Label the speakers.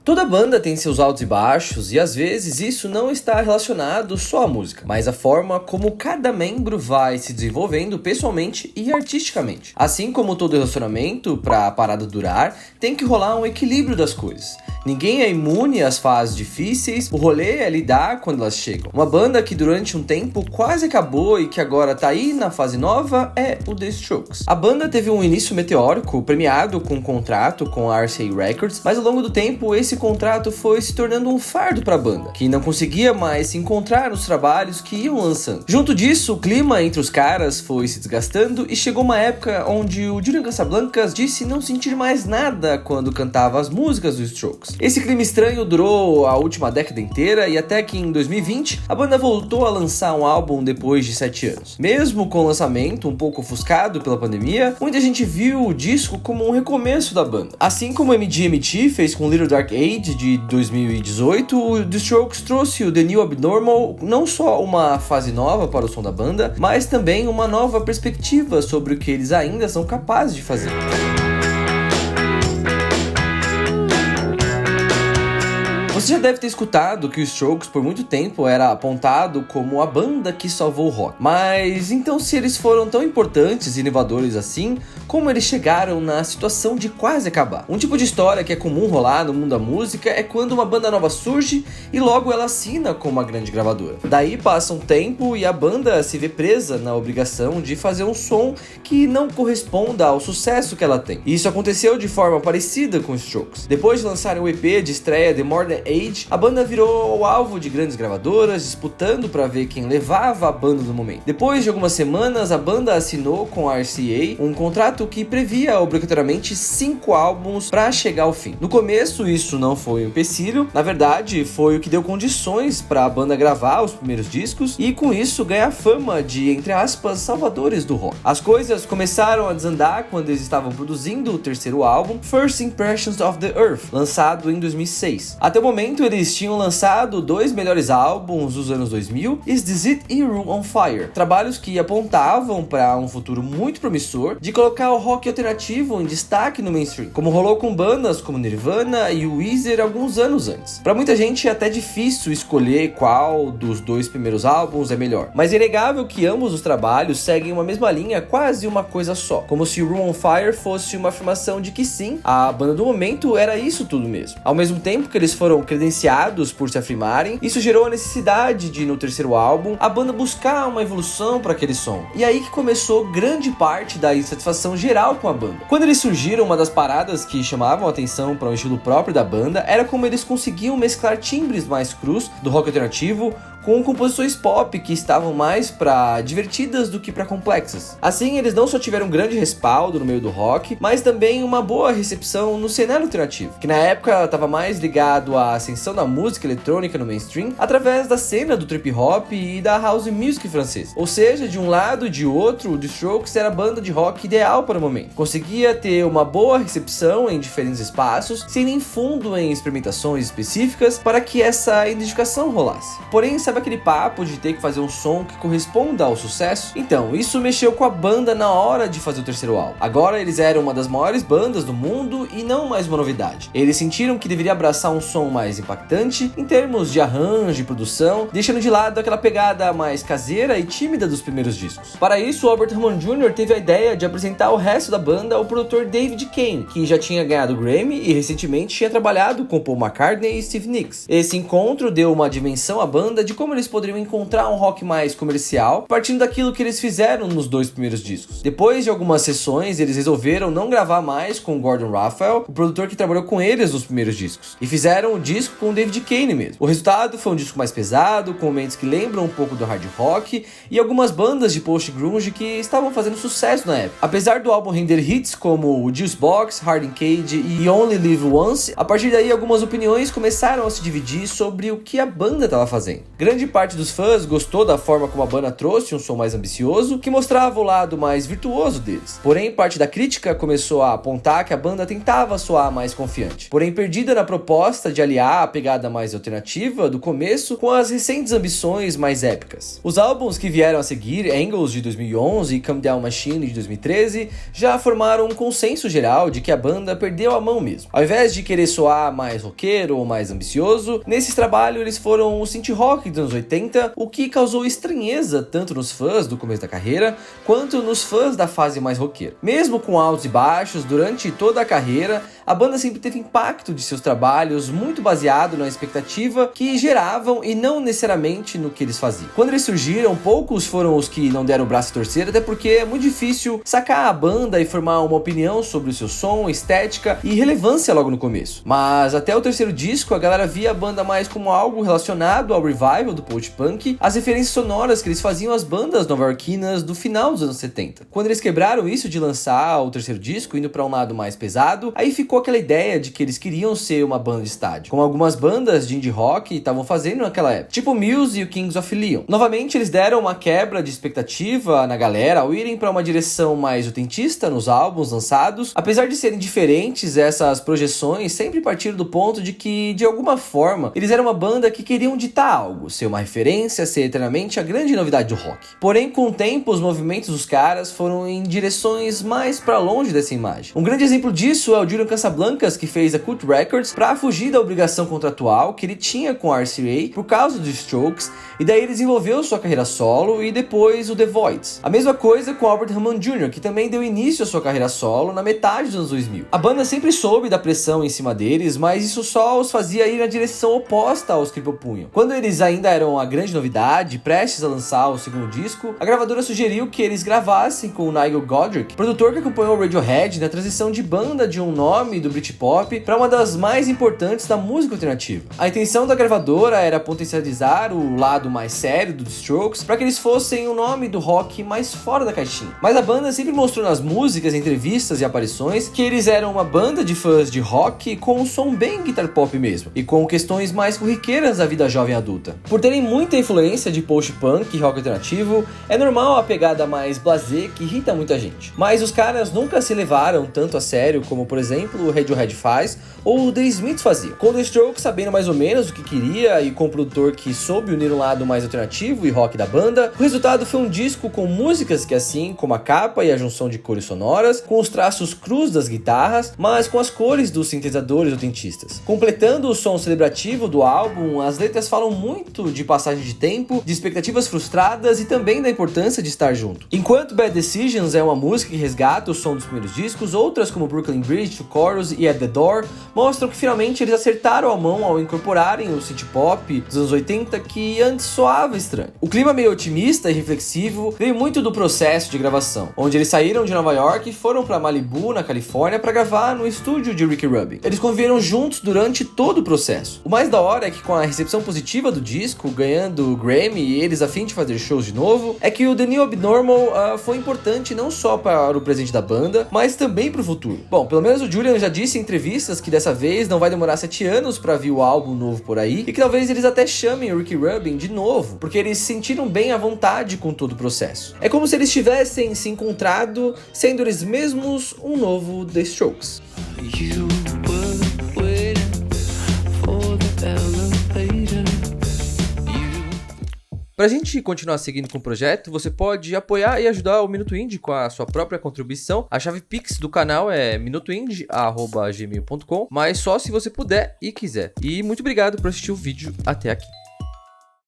Speaker 1: Toda banda tem seus altos e baixos, e às vezes isso não está relacionado só à música, mas à forma como cada membro vai se desenvolvendo pessoalmente e artisticamente. Assim como todo relacionamento, para a parada durar, tem que rolar um equilíbrio das coisas. Ninguém é imune às fases difíceis, o rolê é lidar quando elas chegam. Uma banda que durante um tempo quase acabou e que agora tá aí na fase nova é o The Strokes. A banda teve um início meteórico, premiado com um contrato com a RCA Records, mas ao longo do tempo esse contrato foi se tornando um fardo para a banda, que não conseguia mais se encontrar nos trabalhos que iam lançando. Junto disso, o clima entre os caras foi se desgastando e chegou uma época onde o Julian Casablancas disse não sentir mais nada quando cantava as músicas dos Strokes. Esse clima estranho durou a última década inteira e até que em 2020 a banda voltou a lançar um álbum depois de 7 anos. Mesmo com o lançamento um pouco ofuscado pela pandemia, muita gente viu o disco como um recomeço da banda. Assim como o MGMT fez com Little Dark Age de 2018, o The Strokes trouxe o The New Abnormal não só uma fase nova para o som da banda, mas também uma nova perspectiva sobre o que eles ainda são capazes de fazer. Você já deve ter escutado que os Strokes por muito tempo era apontado como a banda que salvou o rock. Mas então se eles foram tão importantes e inovadores assim, como eles chegaram na situação de quase acabar? Um tipo de história que é comum rolar no mundo da música é quando uma banda nova surge e logo ela assina com uma grande gravadora. Daí passa um tempo e a banda se vê presa na obrigação de fazer um som que não corresponda ao sucesso que ela tem. E isso aconteceu de forma parecida com os Strokes. Depois de lançarem o EP de estreia The Modern Age, a banda virou o alvo de grandes gravadoras, disputando para ver quem levava a banda no momento. Depois de algumas semanas, a banda assinou com a RCA um contrato que previa obrigatoriamente 5 álbuns para chegar ao fim. No começo, isso não foi um empecilho, na verdade, foi o que deu condições para a banda gravar os primeiros discos e com isso ganhar fama de, entre aspas, salvadores do rock. As coisas começaram a desandar quando eles estavam produzindo o terceiro álbum, First Impressions of the Earth, lançado em 2006. Até o momento, eles tinham lançado 2 melhores álbuns dos anos 2000, Is This It e Room on Fire, trabalhos que apontavam para um futuro muito promissor de colocar o rock alternativo em destaque no mainstream, como rolou com bandas como Nirvana e o Weezer alguns anos antes. Para muita gente é até difícil escolher qual dos 2 primeiros álbuns é melhor, mas é inegável que ambos os trabalhos seguem uma mesma linha, quase uma coisa só, como se Room on Fire fosse uma afirmação de que sim, a banda do momento era isso tudo mesmo. Ao mesmo tempo que eles foram credenciados por se afirmarem, isso gerou a necessidade de, no terceiro álbum, a banda buscar uma evolução para aquele som. E aí que começou grande parte da insatisfação geral com a banda. Quando eles surgiram, uma das paradas que chamavam a atenção para o estilo próprio da banda era como eles conseguiam mesclar timbres mais crus do rock alternativo com composições pop que estavam mais para divertidas do que para complexas. Assim, eles não só tiveram um grande respaldo no meio do rock, mas também uma boa recepção no cenário alternativo, que na época estava mais ligado à ascensão da música eletrônica no mainstream, através da cena do trip hop e da house music francesa. Ou seja, de um lado e de outro, o The Strokes era a banda de rock ideal para o momento. Conseguia ter uma boa recepção em diferentes espaços, sem nem fundo em experimentações específicas para que essa identificação rolasse. Porém, sabe aquele papo de ter que fazer um som que corresponda ao sucesso? Então, isso mexeu com a banda na hora de fazer o terceiro álbum. Agora eles eram uma das maiores bandas do mundo e não mais uma novidade. Eles sentiram que deveria abraçar um som mais impactante em termos de arranjo e produção, deixando de lado aquela pegada mais caseira e tímida dos primeiros discos. Para isso, o Albert Hammond Jr. teve a ideia de apresentar ao resto da banda ao produtor David Kane, que já tinha ganhado o Grammy e recentemente tinha trabalhado com Paul McCartney e Stevie Nicks. Esse encontro deu uma dimensão à banda de como eles poderiam encontrar um rock mais comercial, partindo daquilo que eles fizeram nos 2 primeiros discos. Depois de algumas sessões, eles resolveram não gravar mais com Gordon Raphael, o produtor que trabalhou com eles nos primeiros discos, e fizeram o disco com o David Kane mesmo. O resultado foi um disco mais pesado, com momentos que lembram um pouco do hard rock e algumas bandas de post-grunge que estavam fazendo sucesso na época. Apesar do álbum render hits como o Juice Box, Hardin Cage e Only Live Once, a partir daí algumas opiniões começaram a se dividir sobre o que a banda estava fazendo. Grande Grande parte dos fãs gostou da forma como a banda trouxe um som mais ambicioso, que mostrava o lado mais virtuoso deles. Porém, parte da crítica começou a apontar que a banda tentava soar mais confiante, porém perdida na proposta de aliar a pegada mais alternativa do começo com as recentes ambições mais épicas. Os álbuns que vieram a seguir, Angles de 2011 e Come Down Machine de 2013, já formaram um consenso geral de que a banda perdeu a mão mesmo. Ao invés de querer soar mais roqueiro ou mais ambicioso, nesses trabalhos eles foram o synth rock dos anos 80, o que causou estranheza tanto nos fãs do começo da carreira, quanto nos fãs da fase mais roqueira. Mesmo com altos e baixos durante toda a carreira, a banda sempre teve impacto de seus trabalhos muito baseado na expectativa que geravam e não necessariamente no que eles faziam. Quando eles surgiram, poucos foram os que não deram o braço a torcer, até porque é muito difícil sacar a banda e formar uma opinião sobre o seu som, estética e relevância logo no começo. Mas até o terceiro disco, a galera via a banda mais como algo relacionado ao revival do post-punk, as referências sonoras que eles faziam às bandas nova-iorquinas do final dos anos 70. Quando eles quebraram isso de lançar o terceiro disco, indo para um lado mais pesado, aí ficou aquela ideia de que eles queriam ser uma banda de estádio, como algumas bandas de indie rock estavam fazendo naquela época, tipo Muse e o Kings of Leon. Novamente, eles deram uma quebra de expectativa na galera ao irem para uma direção mais autentista nos álbuns lançados. Apesar de serem diferentes, essas projeções sempre partiram do ponto de que, de alguma forma, eles eram uma banda que queriam ditar algo, ser uma referência, ser eternamente a grande novidade do rock. Porém, com o tempo, os movimentos dos caras foram em direções mais para longe dessa imagem. Um grande exemplo disso é o Julian Casablancas, que fez a Cult Records para fugir da obrigação contratual que ele tinha com a RCA por causa dos Strokes, e daí ele desenvolveu sua carreira solo e depois o The Voids. A mesma coisa com Albert Hammond Jr., que também deu início à sua carreira solo na metade dos anos 2000. A banda sempre soube da pressão em cima deles, mas isso só os fazia ir na direção oposta aos que propunham. Quando eles ainda eram a grande novidade, prestes a lançar o segundo disco, a gravadora sugeriu que eles gravassem com o Nigel Godrich, produtor que acompanhou o Radiohead na transição de banda de um nome do Britpop para uma das mais importantes da música alternativa. A intenção da gravadora era potencializar o lado mais sério dos Strokes para que eles fossem o nome do rock mais fora da caixinha. Mas a banda sempre mostrou nas músicas, entrevistas e aparições que eles eram uma banda de fãs de rock com um som bem guitar pop mesmo, e com questões mais corriqueiras da vida jovem adulta. Por terem muita influência de post-punk e rock alternativo, é normal a pegada mais blasé que irrita muita gente. Mas os caras nunca se levaram tanto a sério como, por exemplo, o Radiohead faz ou o The Smiths fazia. Com The Strokes sabendo mais ou menos o que queria e com um produtor que soube unir um lado mais alternativo e rock da banda, o resultado foi um disco com músicas que, assim como a capa e a junção de cores sonoras, com os traços crus das guitarras, mas com as cores dos sintetizadores autentistas. Completando o som celebrativo do álbum, as letras falam muito de passagem de tempo, de expectativas frustradas e também da importância de estar junto. Enquanto Bad Decisions é uma música que resgata o som dos primeiros discos, outras como Brooklyn Bridge, To Chorus e At The Door mostram que finalmente eles acertaram a mão ao incorporarem o synth pop dos anos 80 que antes soava estranho. O clima meio otimista e reflexivo veio muito do processo de gravação, onde eles saíram de Nova York e foram para Malibu, na Califórnia, para gravar no estúdio de Ricky Rubin. Eles conviveram juntos durante todo o processo. O mais da hora é que, com a recepção positiva do disco, ganhando o Grammy e eles a fim de fazer shows de novo, é que o The New Abnormal foi importante não só para o presente da banda, mas também para o futuro. Bom, pelo menos o Julian já disse em entrevistas que dessa vez não vai demorar 7 anos para vir o álbum novo por aí, e que talvez eles até chamem o Ricky Rubin de novo, porque eles se sentiram bem à vontade com todo o processo. É como se eles tivessem se encontrado, sendo eles mesmos um novo The Strokes. Pra gente continuar seguindo com o projeto, você pode apoiar e ajudar o Minuto Indie com a sua própria contribuição. A chave Pix do canal é minutoindie@gmail.com, mas só se você puder e quiser. E muito obrigado por assistir o vídeo até aqui.